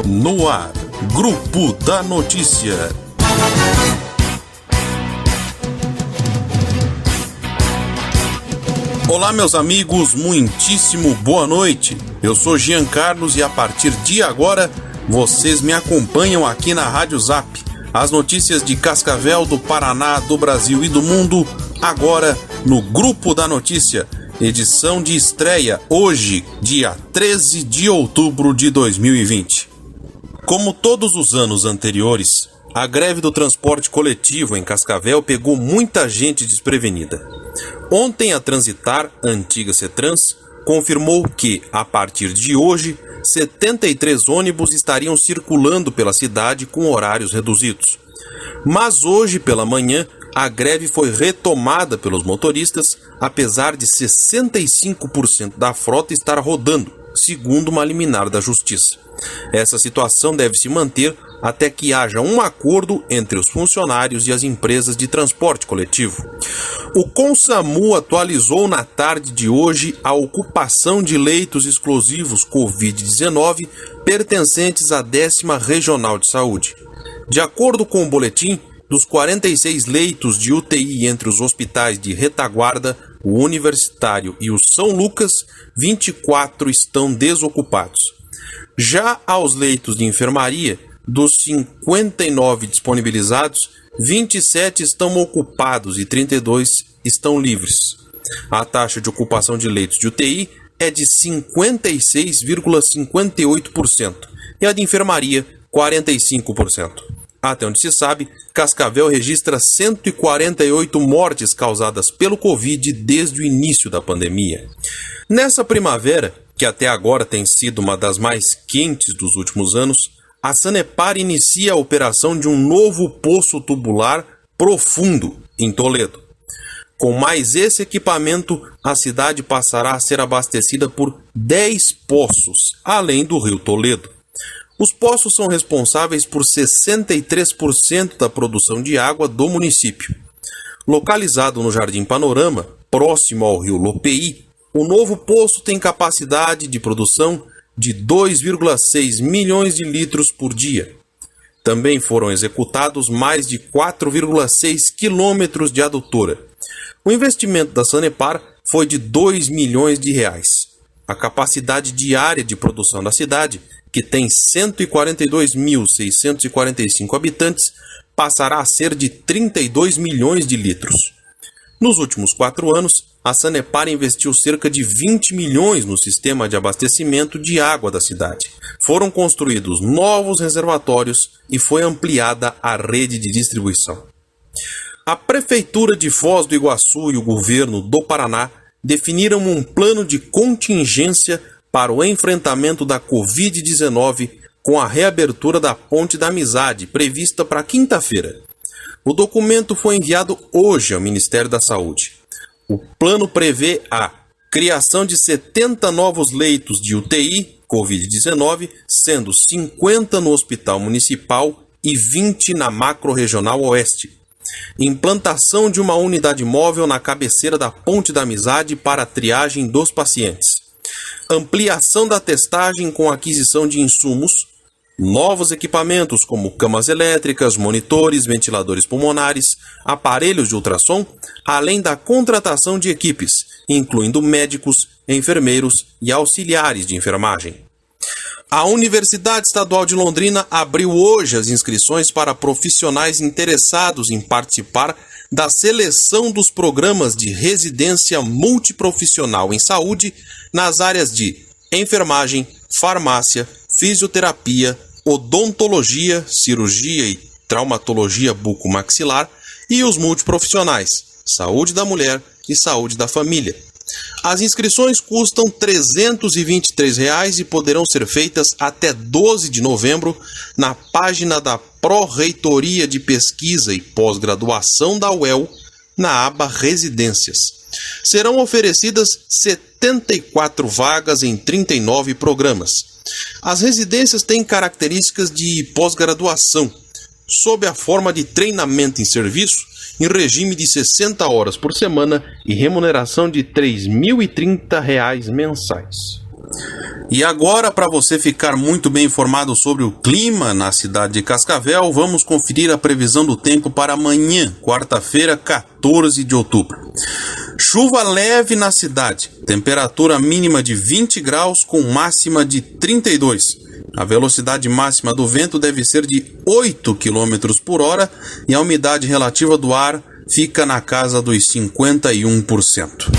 No ar, Grupo da Notícia. Olá, meus amigos, muitíssimo boa noite. Eu sou Jean Carlos e a partir de agora, vocês me acompanham aqui na Rádio Zap. As notícias de Cascavel, do Paraná, do Brasil e do mundo, agora no Grupo da Notícia. Edição de estreia hoje, dia 13 de outubro de 2020. Como todos os anos anteriores, a greve do transporte coletivo em Cascavel pegou muita gente desprevenida. Ontem, a Transitar, antiga Cetrans, confirmou que, a partir de hoje, 73 ônibus estariam circulando pela cidade com horários reduzidos. Mas hoje, pela manhã, a greve foi retomada pelos motoristas, apesar de 65% da frota estar rodando, segundo uma liminar da Justiça. Essa situação deve se manter até que haja um acordo entre os funcionários e as empresas de transporte coletivo. O Consamu atualizou na tarde de hoje a ocupação de leitos exclusivos Covid-19 pertencentes à 10ª Regional de Saúde. De acordo com o boletim, dos 46 leitos de UTI entre os hospitais de Retaguarda, o Universitário e o São Lucas, 24 estão desocupados. Já aos leitos de enfermaria, dos 59 disponibilizados, 27 estão ocupados e 32 estão livres. A taxa de ocupação de leitos de UTI é de 56,58% e a de enfermaria, 45%. Até onde se sabe, Cascavel registra 148 mortes causadas pelo Covid desde o início da pandemia. Nessa primavera, que até agora tem sido uma das mais quentes dos últimos anos, a Sanepar inicia a operação de um novo poço tubular profundo em Toledo. Com mais esse equipamento, a cidade passará a ser abastecida por 10 poços, além do rio Toledo. Os poços são responsáveis por 63% da produção de água do município. Localizado no Jardim Panorama, próximo ao rio Lopei, o novo poço tem capacidade de produção de 2,6 milhões de litros por dia. Também foram executados mais de 4,6 quilômetros de adutora. O investimento da Sanepar foi de 2 milhões de reais. A capacidade diária de produção da cidade, que tem 142.645 habitantes, passará a ser de 32 milhões de litros. Nos últimos 4 anos, a Sanepar investiu cerca de 20 milhões no sistema de abastecimento de água da cidade. Foram construídos novos reservatórios e foi ampliada a rede de distribuição. A Prefeitura de Foz do Iguaçu e o governo do Paraná definiram um plano de contingência para o enfrentamento da Covid-19 com a reabertura da Ponte da Amizade, prevista para quinta-feira. O documento foi enviado hoje ao Ministério da Saúde. O plano prevê a criação de 70 novos leitos de UTI Covid-19, sendo 50 no Hospital Municipal e 20 na Macro-Regional Oeste. Implantação de uma unidade móvel na cabeceira da Ponte da Amizade para a triagem dos pacientes. Ampliação da testagem com aquisição de insumos, novos equipamentos como camas elétricas, monitores, ventiladores pulmonares, aparelhos de ultrassom, além da contratação de equipes, incluindo médicos, enfermeiros e auxiliares de enfermagem. A Universidade Estadual de Londrina abriu hoje as inscrições para profissionais interessados em participar da seleção dos programas de residência multiprofissional em saúde nas áreas de enfermagem, farmácia, fisioterapia, odontologia, cirurgia e traumatologia bucomaxilar e os multiprofissionais, saúde da mulher e saúde da família. As inscrições custam R$ 323 e poderão ser feitas até 12 de novembro na página da Pró-Reitoria de Pesquisa e Pós-Graduação da UEL, na aba Residências. Serão oferecidas 74 vagas em 39 programas. As residências têm características de pós-graduação, sob a forma de treinamento em serviço, em regime de 60 horas por semana e remuneração de R$ 3.030 mensais. E agora, para você ficar muito bem informado sobre o clima na cidade de Cascavel, vamos conferir a previsão do tempo para amanhã, quarta-feira, 14 de outubro. Chuva leve na cidade, temperatura mínima de 20 graus com máxima de 32. A velocidade máxima do vento deve ser de 8 km por hora e a umidade relativa do ar fica na casa dos 51%.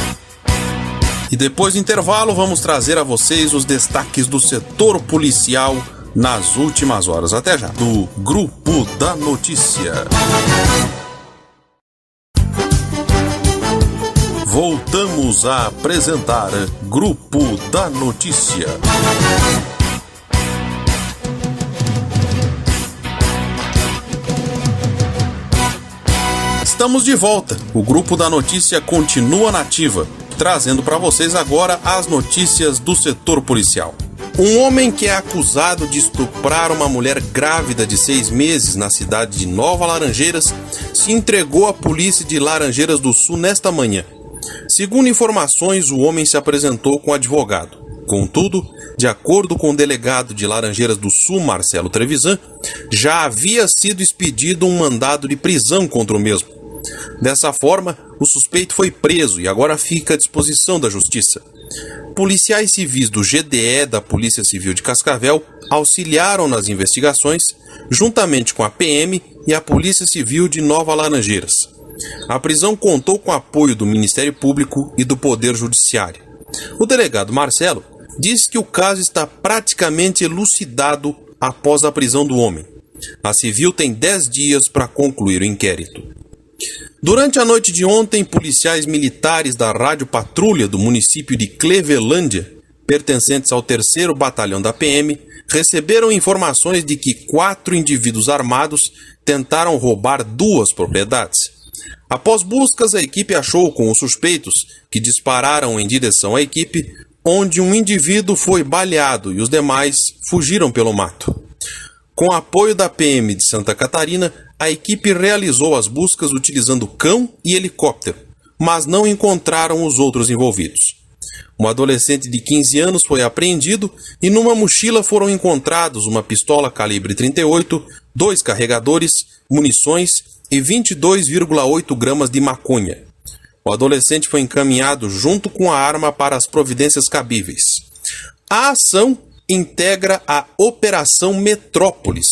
E depois do intervalo, vamos trazer a vocês os destaques do setor policial nas últimas horas. Até já. Do Grupo da Notícia. Voltamos a apresentar Grupo da Notícia. Estamos de volta. O Grupo da Notícia continua na ativa, trazendo para vocês agora as notícias do setor policial. Um homem que é acusado de estuprar uma mulher grávida de 6 meses na cidade de Nova Laranjeiras se entregou à polícia de Laranjeiras do Sul nesta manhã. Segundo informações, o homem se apresentou com advogado. Contudo, de acordo com o delegado de Laranjeiras do Sul, Marcelo Trevisan, já havia sido expedido um mandado de prisão contra o mesmo. Dessa forma, o suspeito foi preso e agora fica à disposição da Justiça. Policiais civis do GDE da Polícia Civil de Cascavel auxiliaram nas investigações, juntamente com a PM e a Polícia Civil de Nova Laranjeiras. A prisão contou com apoio do Ministério Público e do Poder Judiciário. O delegado Marcelo disse que o caso está praticamente elucidado após a prisão do homem. A civil tem 10 dias para concluir o inquérito. Durante a noite de ontem, policiais militares da Rádio Patrulha do município de Clevelândia, pertencentes ao 3º Batalhão da PM, receberam informações de que 4 indivíduos armados tentaram roubar 2 propriedades. Após buscas, a equipe achou com os suspeitos, que dispararam em direção à equipe, onde um indivíduo foi baleado e os demais fugiram pelo mato. Com apoio da PM de Santa Catarina, a equipe realizou as buscas utilizando cão e helicóptero, mas não encontraram os outros envolvidos. Um adolescente de 15 anos foi apreendido e numa mochila foram encontrados uma pistola calibre 38, 2 carregadores, munições e 22,8 gramas de maconha. O adolescente foi encaminhado junto com a arma para as providências cabíveis. A ação integra a Operação Metrópolis,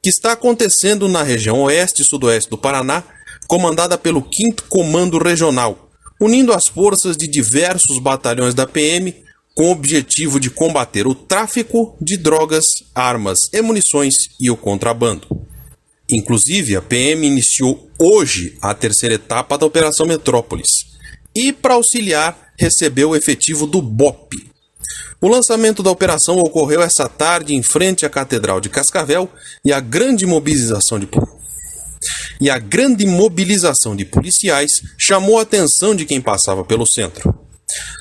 que está acontecendo na região oeste e sudoeste do Paraná, comandada pelo 5º Comando Regional, unindo as forças de diversos batalhões da PM com o objetivo de combater o tráfico de drogas, armas e munições e o contrabando. Inclusive, a PM iniciou hoje a 3ª etapa da Operação Metrópolis e, para auxiliar, recebeu o efetivo do BOP. O lançamento da operação ocorreu essa tarde em frente à Catedral de Cascavel e a grande mobilização de policiais chamou a atenção de quem passava pelo centro.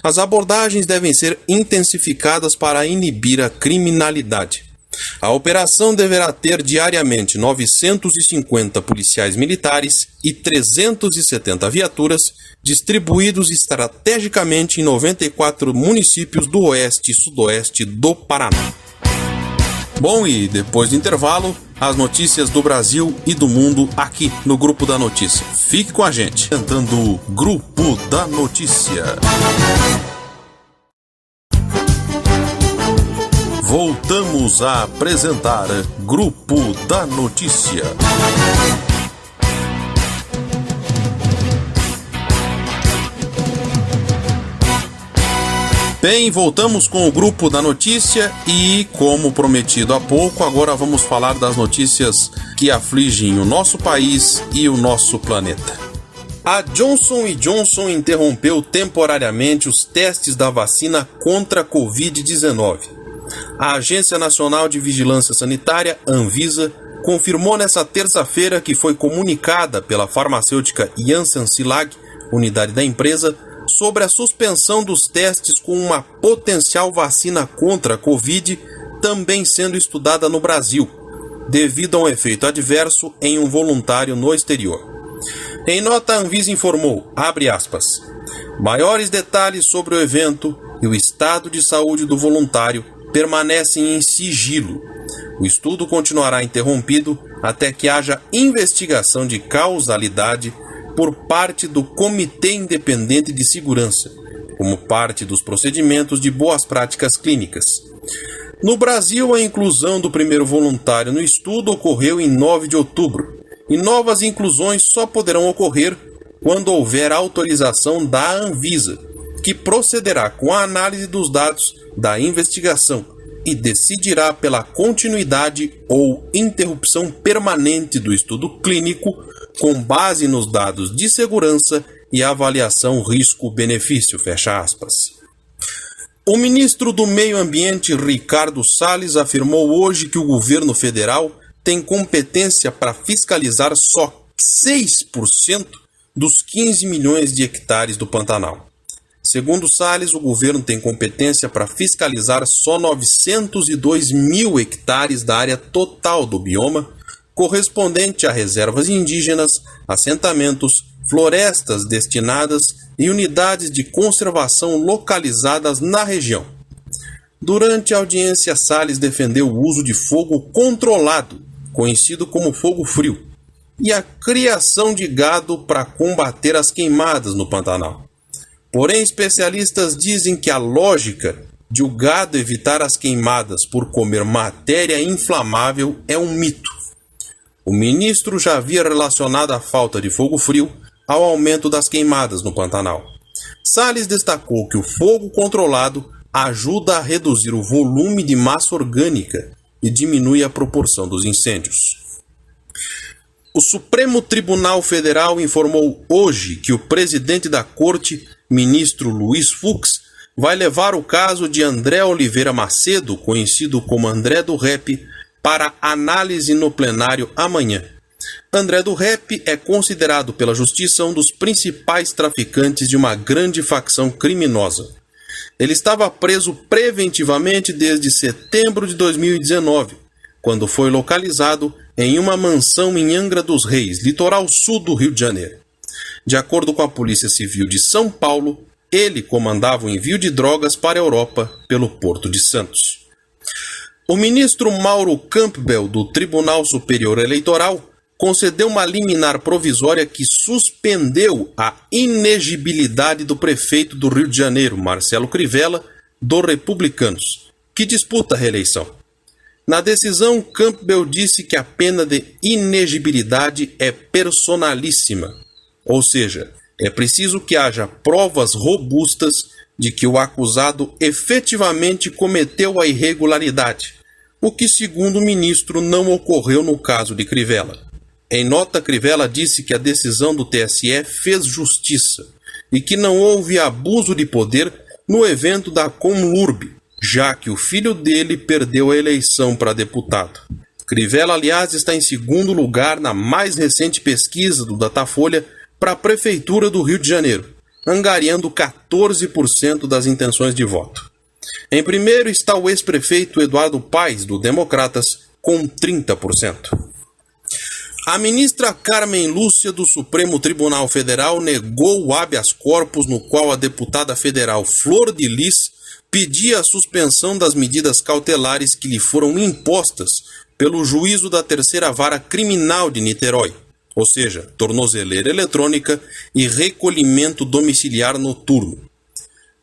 As abordagens devem ser intensificadas para inibir a criminalidade. A operação deverá ter diariamente 950 policiais militares e 370 viaturas distribuídos estrategicamente em 94 municípios do oeste e sudoeste do Paraná. Bom, e depois do intervalo, as notícias do Brasil e do mundo aqui no Grupo da Notícia. Fique com a gente, tentando o Grupo da Notícia. Voltamos a apresentar Grupo da Notícia. Bem, voltamos com o Grupo da Notícia e, como prometido há pouco, agora vamos falar das notícias que afligem o nosso país e o nosso planeta. A Johnson & Johnson interrompeu temporariamente os testes da vacina contra a Covid-19. A Agência Nacional de Vigilância Sanitária, Anvisa, confirmou nesta terça-feira que foi comunicada pela farmacêutica Janssen Cilag, unidade da empresa, sobre a suspensão dos testes com uma potencial vacina contra a Covid, também sendo estudada no Brasil, devido a um efeito adverso em um voluntário no exterior. Em nota, a Anvisa informou, abre aspas, Maiores detalhes sobre o evento e o estado de saúde do voluntário permanecem em sigilo. O estudo continuará interrompido até que haja investigação de causalidade por parte do Comitê Independente de Segurança, como parte dos procedimentos de boas práticas clínicas. No Brasil, a inclusão do primeiro voluntário no estudo ocorreu em 9 de outubro, e novas inclusões só poderão ocorrer quando houver autorização da Anvisa, que procederá com a análise dos dados da investigação e decidirá pela continuidade ou interrupção permanente do estudo clínico com base nos dados de segurança e avaliação risco-benefício, fecha aspas. O ministro do Meio Ambiente, Ricardo Salles, afirmou hoje que o governo federal tem competência para fiscalizar só 6% dos 15 milhões de hectares do Pantanal. Segundo Salles, o governo tem competência para fiscalizar só 902 mil hectares da área total do bioma, correspondente a reservas indígenas, assentamentos, florestas destinadas e unidades de conservação localizadas na região. Durante a audiência, Salles defendeu o uso de fogo controlado, conhecido como fogo frio, e a criação de gado para combater as queimadas no Pantanal. Porém, especialistas dizem que a lógica de o gado evitar as queimadas por comer matéria inflamável é um mito. O ministro já havia relacionado a falta de fogo frio ao aumento das queimadas no Pantanal. Salles destacou que o fogo controlado ajuda a reduzir o volume de massa orgânica e diminui a proporção dos incêndios. O Supremo Tribunal Federal informou hoje que o presidente da Corte, ministro Luiz Fux, vai levar o caso de André Oliveira Macedo, conhecido como André do Rap, para análise no plenário amanhã. André do Rap é considerado pela Justiça um dos principais traficantes de uma grande facção criminosa. Ele estava preso preventivamente desde setembro de 2019, quando foi localizado em uma mansão em Angra dos Reis, litoral sul do Rio de Janeiro. De acordo com a Polícia Civil de São Paulo, ele comandava o envio de drogas para a Europa pelo Porto de Santos. O ministro Mauro Campbell, do Tribunal Superior Eleitoral, concedeu uma liminar provisória que suspendeu a inegibilidade do prefeito do Rio de Janeiro, Marcelo Crivella, do Republicanos, que disputa a reeleição. Na decisão, Campbell disse que a pena de inegibilidade é personalíssima, ou seja, é preciso que haja provas robustas de que o acusado efetivamente cometeu a irregularidade, o que, segundo o ministro, não ocorreu no caso de Crivella. Em nota, Crivella disse que a decisão do TSE fez justiça e que não houve abuso de poder no evento da Comlurb, já que o filho dele perdeu a eleição para deputado. Crivella, aliás, está em segundo lugar na mais recente pesquisa do Datafolha para a Prefeitura do Rio de Janeiro, angariando 14% das intenções de voto. Em primeiro está o ex-prefeito Eduardo Paes, do Democratas, com 30%. A ministra Carmen Lúcia, do Supremo Tribunal Federal, negou o habeas corpus no qual a deputada federal Flor de Lis pedia a suspensão das medidas cautelares que lhe foram impostas pelo juízo da Terceira Vara Criminal de Niterói, ou seja, tornozeleira eletrônica e recolhimento domiciliar noturno.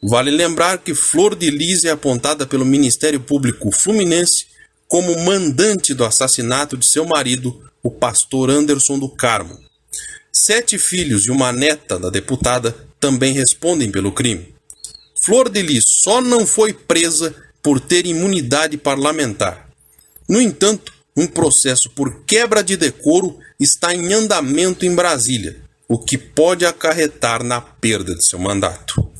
Vale lembrar que Flor de Lis é apontada pelo Ministério Público Fluminense como mandante do assassinato de seu marido, o pastor Anderson do Carmo. 7 filhos e uma neta da deputada também respondem pelo crime. Flor de Lis só não foi presa por ter imunidade parlamentar. No entanto, um processo por quebra de decoro está em andamento em Brasília, o que pode acarretar na perda de seu mandato.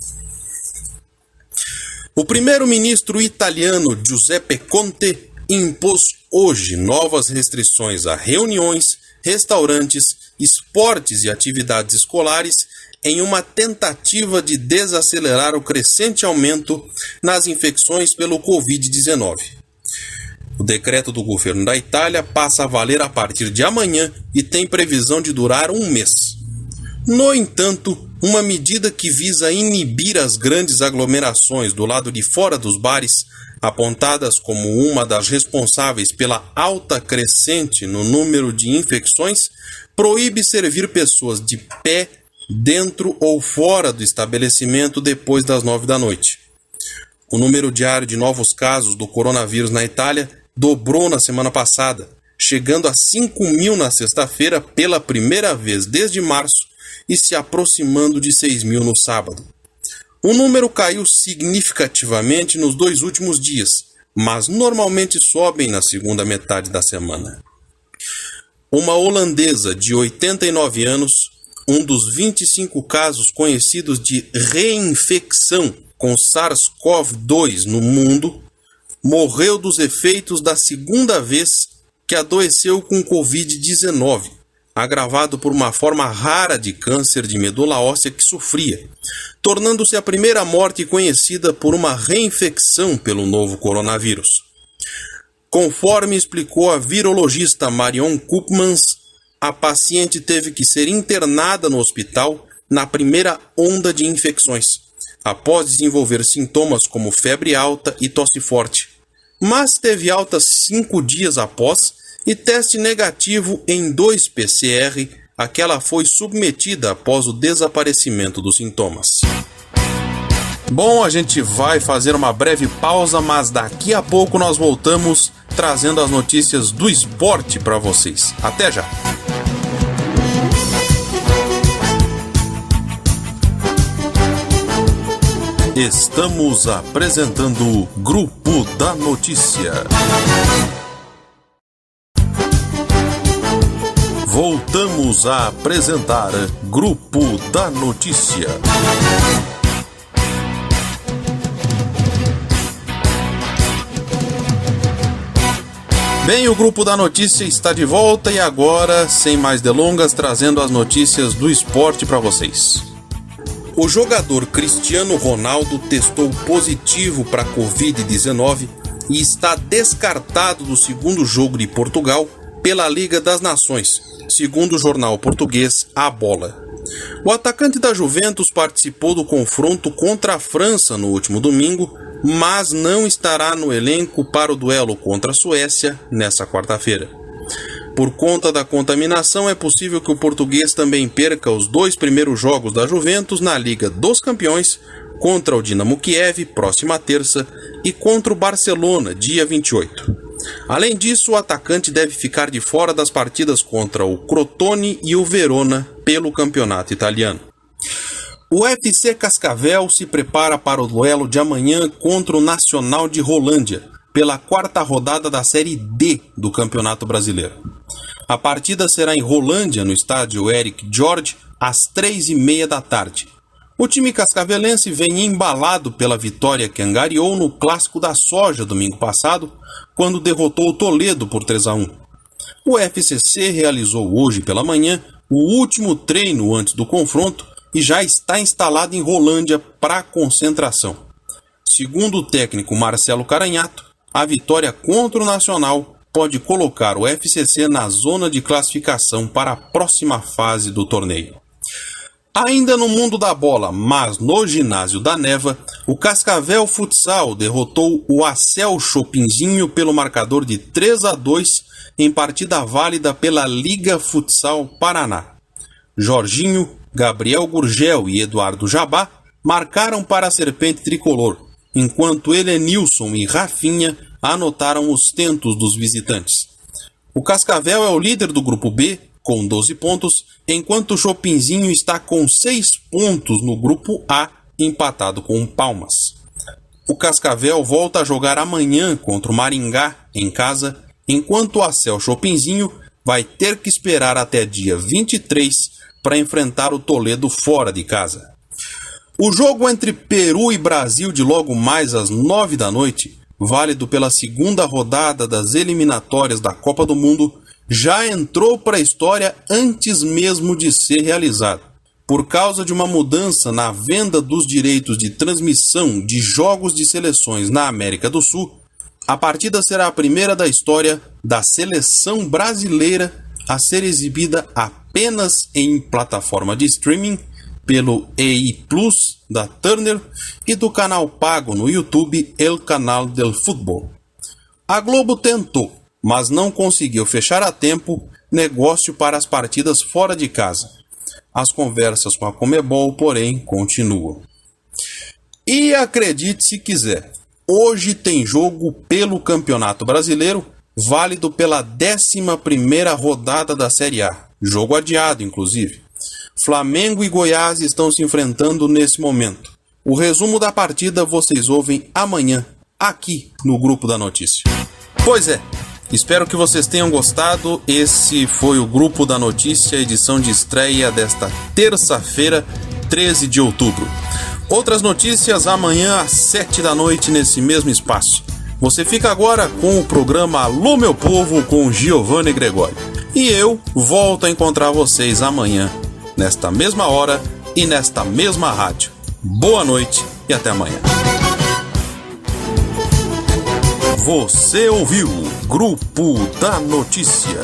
O primeiro-ministro italiano Giuseppe Conte impôs hoje novas restrições a reuniões, restaurantes, esportes e atividades escolares em uma tentativa de desacelerar o crescente aumento nas infecções pelo Covid-19. O decreto do governo da Itália passa a valer a partir de amanhã e tem previsão de durar um mês. No entanto, uma medida que visa inibir as grandes aglomerações do lado de fora dos bares, apontadas como uma das responsáveis pela alta crescente no número de infecções, proíbe servir pessoas de pé dentro ou fora do estabelecimento depois das 9 da noite. O número diário de novos casos do coronavírus na Itália dobrou na semana passada, chegando a 5.000 na sexta-feira pela primeira vez desde março e se aproximando de 6.000 no sábado. O número caiu significativamente nos 2 últimos dias, mas normalmente sobem na segunda metade da semana. Uma holandesa de 89 anos, um dos 25 casos conhecidos de reinfecção com SARS-CoV-2 no mundo, morreu dos efeitos da segunda vez que adoeceu com Covid-19, agravado por uma forma rara de câncer de medula óssea que sofria, tornando-se a primeira morte conhecida por uma reinfecção pelo novo coronavírus. Conforme explicou a virologista Marion Koopmans, a paciente teve que ser internada no hospital na primeira onda de infecções, após desenvolver sintomas como febre alta e tosse forte, mas teve alta 5 dias após e teste negativo em 2 PCR a que ela foi submetida após o desaparecimento dos sintomas. Bom, a gente vai fazer uma breve pausa, mas daqui a pouco nós voltamos trazendo as notícias do esporte para vocês. Até já! Estamos apresentando o Grupo da Notícia. Voltamos a apresentar Grupo da Notícia. Bem, o Grupo da Notícia está de volta e agora, sem mais delongas, trazendo as notícias do esporte para vocês. O jogador Cristiano Ronaldo testou positivo para a Covid-19 e está descartado do segundo jogo de Portugal pela Liga das Nações, segundo o jornal português A Bola. O atacante da Juventus participou do confronto contra a França no último domingo, mas não estará no elenco para o duelo contra a Suécia nesta quarta-feira. Por conta da contaminação, é possível que o português também perca os 2 primeiros jogos da Juventus na Liga dos Campeões, contra o Dinamo Kiev, próxima terça, e contra o Barcelona, dia 28. Além disso, o atacante deve ficar de fora das partidas contra o Crotone e o Verona pelo campeonato italiano. O FC Cascavel se prepara para o duelo de amanhã contra o Nacional de Rolândia, pela 4ª rodada da Série D do Campeonato Brasileiro. A partida será em Rolândia, no estádio Eric George, às 3h30 da tarde. O time cascavelense vem embalado pela vitória que angariou no Clássico da Soja domingo passado, quando derrotou o Toledo por 3-1. O FCC realizou hoje pela manhã o último treino antes do confronto e já está instalado em Rolândia para concentração. Segundo o técnico Marcelo Caranhato, a vitória contra o Nacional pode colocar o FCC na zona de classificação para a próxima fase do torneio. Ainda no mundo da bola, mas no ginásio da Neva, o Cascavel Futsal derrotou o Acel Chopinzinho pelo marcador de 3-2 em partida válida pela Liga Futsal Paraná. Jorginho, Gabriel Gurgel e Eduardo Jabá marcaram para a Serpente Tricolor, enquanto Helenilson e Rafinha anotaram os tentos dos visitantes. O Cascavel é o líder do grupo B, com 12 pontos, enquanto o Chopinzinho está com 6 pontos no grupo A, empatado com o Palmas. O Cascavel volta a jogar amanhã contra o Maringá, em casa, enquanto o Acel Chopinzinho vai ter que esperar até dia 23 para enfrentar o Toledo fora de casa. O jogo entre Peru e Brasil de logo mais às 9 da noite, válido pela segunda rodada das eliminatórias da Copa do Mundo, já entrou para a história antes mesmo de ser realizado. Por causa de uma mudança na venda dos direitos de transmissão de jogos de seleções na América do Sul, a partida será a primeira da história da seleção brasileira a ser exibida apenas em plataforma de streaming pelo EI Plus da Turner e do canal pago no YouTube El Canal del Fútbol. A Globo tentou, mas não conseguiu fechar a tempo negócio para as partidas fora de casa. As conversas com a Conmebol, porém, continuam. E acredite se quiser, hoje tem jogo pelo Campeonato Brasileiro, válido pela 11ª rodada da Série A. Jogo adiado, inclusive. Flamengo e Goiás estão se enfrentando nesse momento. O resumo da partida vocês ouvem amanhã, aqui no Grupo da Notícia. Pois é, espero que vocês tenham gostado. Esse foi o Grupo da Notícia, edição de estreia desta terça-feira, 13 de outubro. Outras notícias amanhã às 7 da noite nesse mesmo espaço. Você fica agora com o programa Alô Meu Povo com Giovanni Gregório. E eu volto a encontrar vocês amanhã, nesta mesma hora e nesta mesma rádio. Boa noite e até amanhã. Você ouviu Grupo da Notícia.